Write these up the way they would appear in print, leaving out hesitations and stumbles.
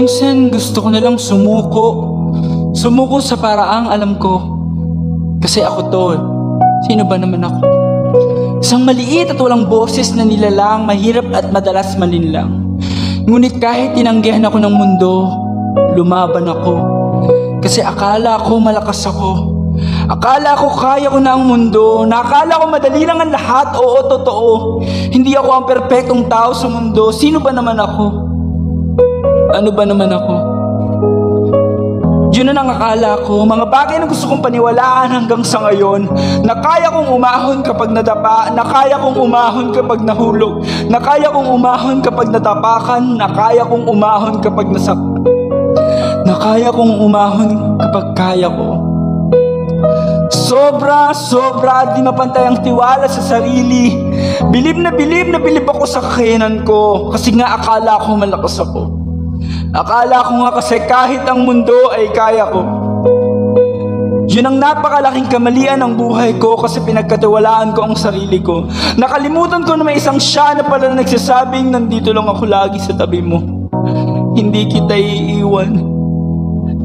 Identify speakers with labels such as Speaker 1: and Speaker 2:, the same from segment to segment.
Speaker 1: Minsan gusto ko na lang sumuko. Sumuko sa paraang alam ko. Kasi ako to. Sino ba naman ako? Isang maliit at walang boses na nilalang, mahirap at madalas malinlang. Ngunit kahit tinanggihan ako ng mundo, lumaban ako. Kasi akala ko malakas ako. Akala ko kaya ko na ang mundo. Nakala ko madali lang ang lahat. Oo, totoo. Hindi ako ang perpektong tao sa mundo. Sino ba naman ako? Ano ba naman ako? Yun na ang akala ko. Mga bagay na gusto kong paniwalaan hanggang sa ngayon. Na kaya kong umahon kapag nadapa. Na kaya kong umahon kapag nahulog. Na kaya kong umahon kapag natapakan. Na kaya kong umahon kapag nasaktan. Na kaya kong umahon kapag kaya ko. Sobra di mapantay ang tiwala sa sarili. Bilib na bilib ako sa kakayanan ko. Kasi nga akala ko malakas ako. Akala ko nga kasi kahit ang mundo ay kaya ko. Yun ang napakalaking kamalian ng buhay ko kasi pinagkatiwalaan ko ang sarili ko. Nakalimutan ko na may isang siya na pala nagsasabing nandito lang ako lagi sa tabi mo. Hindi kita iiwan.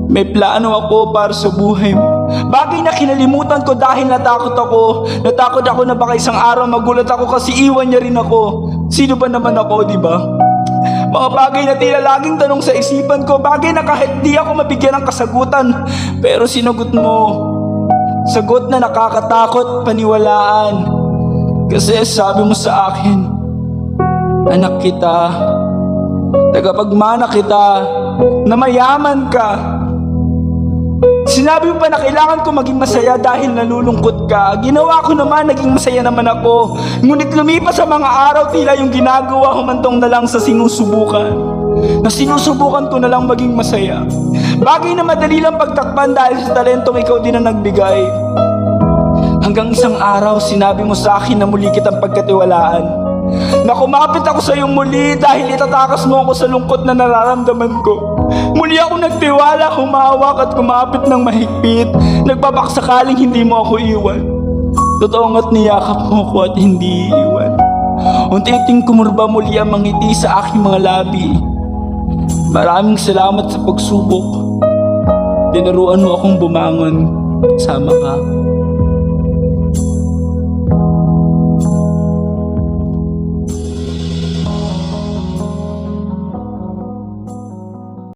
Speaker 1: May plano ako para sa buhay mo. Bagay na kinalimutan ko dahil natakot ako. Natakot ako na baka isang araw magulat ako kasi iwan niya rin ako. Sino ba naman ako, di ba? Mga bagay na tila laging tanong sa isipan ko. Bagay na kahit di ako mabigyan ng kasagutan. Pero sinagot mo. Sagot na nakakatakot paniwalaan. Kasi sabi mo sa akin, anak kita, tagapagmana kita, na mayaman ka. Sinabi mo pa na kailangan ko maging masaya dahil nalulungkot ka. Ginawa ko naman, naging masaya naman ako. Ngunit lumipas sa mga araw, tila yung ginagawa humantong na lang sa sinusubukan. Na sinusubukan ko na lang maging masaya. Bagay na madali lang pagtakpan dahil sa talentong ikaw din ang nagbigay. Hanggang isang araw, sinabi mo sa akin na muli kitang pagkatiwalaan. Na kumapit ako sa iyong muli dahil itatakas mo ako sa lungkot na nararamdaman ko. Muli ako nagtiwala, humawak at kumapit ng mahigpit. Nagpapaksakaling hindi mo ako iwan. Totoo nga't niyakap mo ko at hindi iwan. Unti-unting kumurba muli ang mangiti sa aking mga labi. Maraming salamat sa pagsubok. Dinaruan mo akong bumangon. Sama ka.